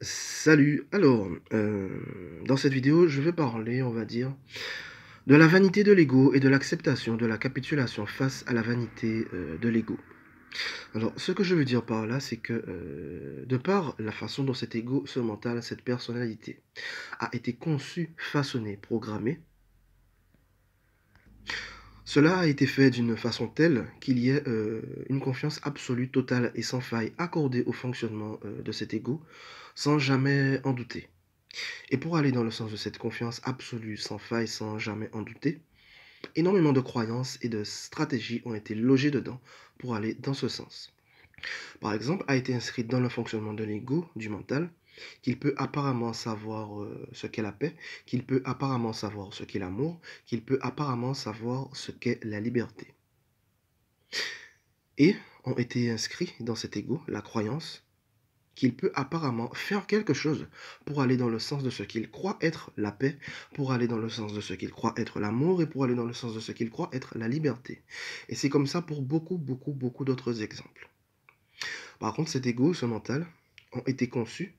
Salut, dans cette vidéo, je vais parler, on va dire, de la vanité de l'ego et de l'acceptation de la capitulation face à la vanité de l'ego. Alors, ce que je veux dire par là, c'est que de par la façon dont cet ego, ce mental, cette personnalité a été conçu, façonné, programmé, cela a été fait d'une façon telle qu'il y ait une confiance absolue, totale et sans faille accordée au fonctionnement de cet ego, sans jamais en douter. Et pour aller dans le sens de cette confiance absolue, sans faille, sans jamais en douter, énormément de croyances et de stratégies ont été logées dedans pour aller dans ce sens. Par exemple, a été inscrit dans le fonctionnement de l'ego, du mental, qu'il peut apparemment savoir ce qu'est la paix, qu'il peut apparemment savoir ce qu'est l'amour, qu'il peut apparemment savoir ce qu'est la liberté. Et ont été inscrits dans cet ego la croyance qu'il peut apparemment faire quelque chose pour aller dans le sens de ce qu'il croit être la paix, pour aller dans le sens de ce qu'il croit être l'amour et pour aller dans le sens de ce qu'il croit être la liberté. Et c'est comme ça pour beaucoup d'autres exemples. Par contre, cet ego, ce mental, ont été conçus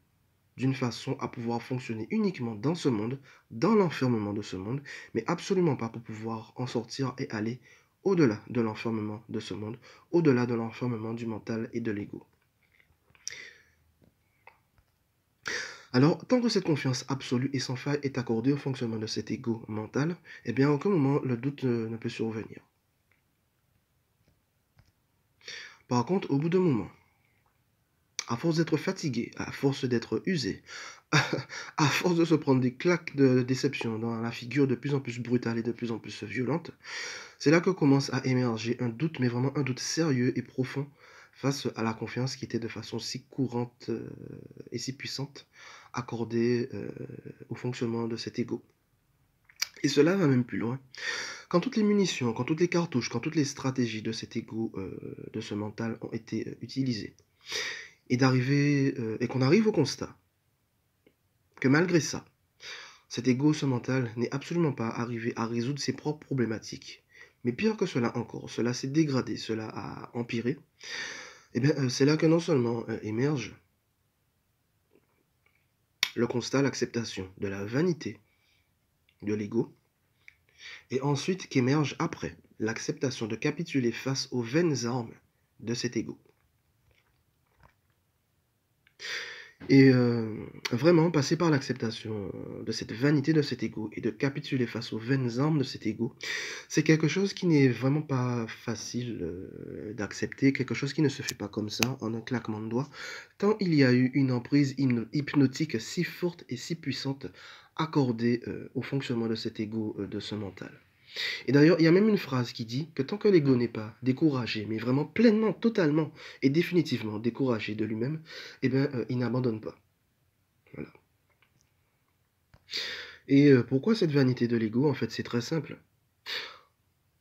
d'une façon à pouvoir fonctionner uniquement dans ce monde, dans l'enfermement de ce monde, mais absolument pas pour pouvoir en sortir et aller au-delà de l'enfermement de ce monde, au-delà de l'enfermement du mental et de l'ego. Alors, tant que cette confiance absolue et sans faille est accordée au fonctionnement de cet ego mental, eh bien, à aucun moment le doute ne peut survenir. Par contre, au bout d'un moment, à force d'être fatigué, à force d'être usé, à force de se prendre des claques de déception dans la figure de plus en plus brutale et de plus en plus violente, c'est là que commence à émerger un doute, mais vraiment un doute sérieux et profond face à la confiance qui était de façon si courante et si puissante accordée au fonctionnement de cet ego. Et cela va même plus loin. Quand toutes les munitions, quand toutes les cartouches, quand toutes les stratégies de cet ego, de ce mental ont été utilisées, et qu'on arrive au constat que malgré ça, cet ego, ce mental, n'est absolument pas arrivé à résoudre ses propres problématiques. Mais pire que cela encore, cela s'est dégradé, cela a empiré, et bien c'est là que non seulement émerge le constat, l'acceptation de la vanité de l'ego, et ensuite qu'émerge après l'acceptation de capituler face aux vaines armes de cet ego. Et vraiment, passer par l'acceptation de cette vanité de cet ego et de capituler face aux vaines armes de cet ego, c'est quelque chose qui n'est vraiment pas facile d'accepter, quelque chose qui ne se fait pas comme ça, en un claquement de doigts, tant il y a eu une emprise hypnotique si forte et si puissante accordée au fonctionnement de cet ego, de ce mental. Et d'ailleurs, il y a même une phrase qui dit que tant que l'ego n'est pas découragé, mais vraiment pleinement, totalement et définitivement découragé de lui-même, eh bien, il n'abandonne pas. Voilà. Et pourquoi cette vanité de l'ego? En fait, c'est très simple.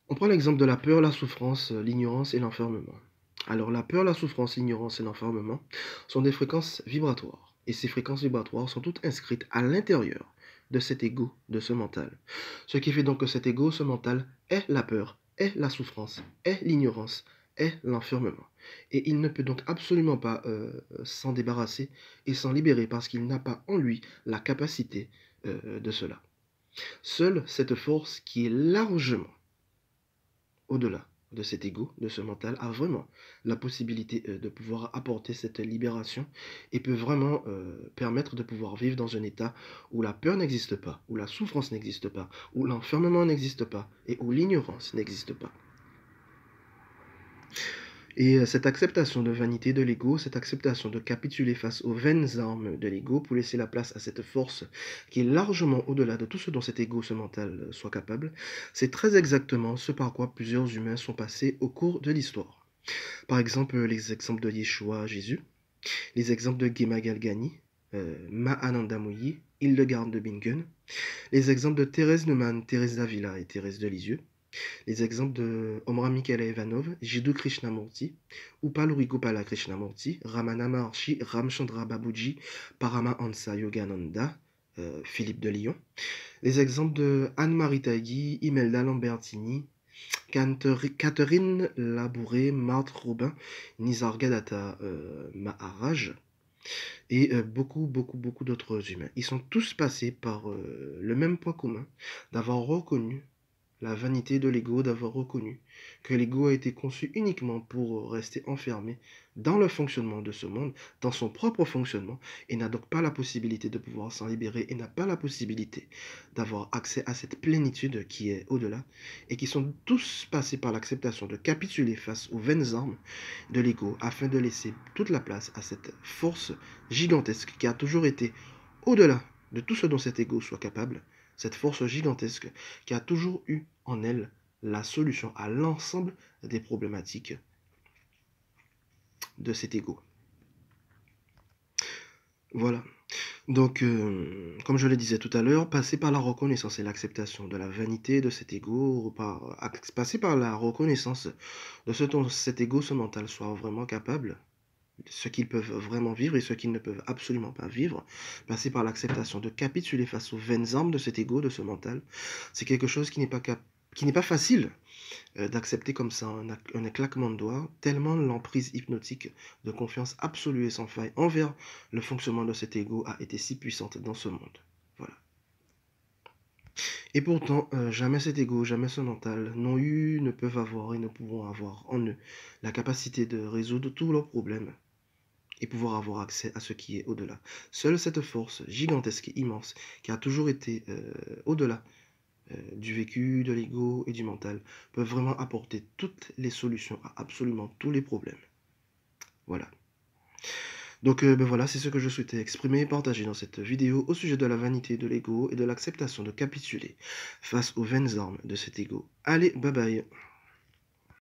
On prend l'exemple de la peur, la souffrance, l'ignorance et l'enfermement. Alors, la peur, la souffrance, l'ignorance et l'enfermement sont des fréquences vibratoires. Et ces fréquences vibratoires sont toutes inscrites à l'intérieur de cet ego, de ce mental. Ce qui fait donc que cet ego, ce mental, est la peur, est la souffrance, est l'ignorance, est l'enfermement. Et il ne peut donc absolument pas s'en débarrasser et s'en libérer parce qu'il n'a pas en lui la capacité de cela. Seule cette force qui est largement au-delà de cet ego, de ce mental, a vraiment la possibilité de pouvoir apporter cette libération et peut vraiment permettre de pouvoir vivre dans un état où la peur n'existe pas, où la souffrance n'existe pas, où l'enfermement n'existe pas et où l'ignorance n'existe pas. Et cette acceptation de vanité de l'ego, cette acceptation de capituler face aux vaines armes de l'ego pour laisser la place à cette force qui est largement au-delà de tout ce dont cet ego, ce mental, soit capable, c'est très exactement ce par quoi plusieurs humains sont passés au cours de l'histoire. Par exemple, les exemples de Yeshua, Jésus, les exemples de Gema Galgani, Mahananda Moyi, Hildegarde de Bingen, les exemples de Thérèse Neumann, Thérèse d'Avila et Thérèse de Lisieux, les exemples de Omra Mikhaila Ivanov, Jiddu Krishnamurti, Upaluri Gopala Krishnamurti, Ramana Maharshi, Ramchandra Babuji, Paramahansa Yogananda, Philippe de Lyon. Les exemples de Anne-Marie Taigui, Imelda Lambertini, Catherine Labouré, Marthe Robin, Nisargadatta Maharaj, et beaucoup d'autres humains. Ils sont tous passés par le même point commun, d'avoir reconnu la vanité de l'ego, d'avoir reconnu que l'ego a été conçu uniquement pour rester enfermé dans le fonctionnement de ce monde, dans son propre fonctionnement, et n'a donc pas la possibilité de pouvoir s'en libérer, et n'a pas la possibilité d'avoir accès à cette plénitude qui est au-delà, et qui sont tous passés par l'acceptation de capituler face aux vaines armes de l'ego, afin de laisser toute la place à cette force gigantesque qui a toujours été au-delà de tout ce dont cet ego soit capable, cette force gigantesque qui a toujours eu en elle la solution à l'ensemble des problématiques de cet ego. Voilà. Donc, comme je le disais tout à l'heure, passer par la reconnaissance et l'acceptation de la vanité de cet ego, passer par la reconnaissance de ce dont cet ego, ce mental, soit vraiment capable, ce qu'ils peuvent vraiment vivre et ce qu'ils ne peuvent absolument pas vivre, passer par l'acceptation de capituler face aux vaines armes de cet ego, de ce mental, c'est quelque chose qui n'est pas facile d'accepter comme ça un claquement de doigts, tellement l'emprise hypnotique de confiance absolue et sans faille envers le fonctionnement de cet ego a été si puissante dans ce monde. Voilà. Et pourtant, jamais cet ego, jamais ce mental n'ont eu, ne peuvent avoir et ne pourront avoir en eux la capacité de résoudre tous leurs problèmes et pouvoir avoir accès à ce qui est au-delà. Seule cette force gigantesque et immense qui a toujours été au-delà du vécu, de l'ego et du mental peuvent vraiment apporter toutes les solutions à absolument tous les problèmes. Voilà. Donc ben voilà, c'est ce que je souhaitais exprimer et partager dans cette vidéo au sujet de la vanité de l'ego et de l'acceptation de capituler face aux vaines armes de cet ego. Allez, bye bye.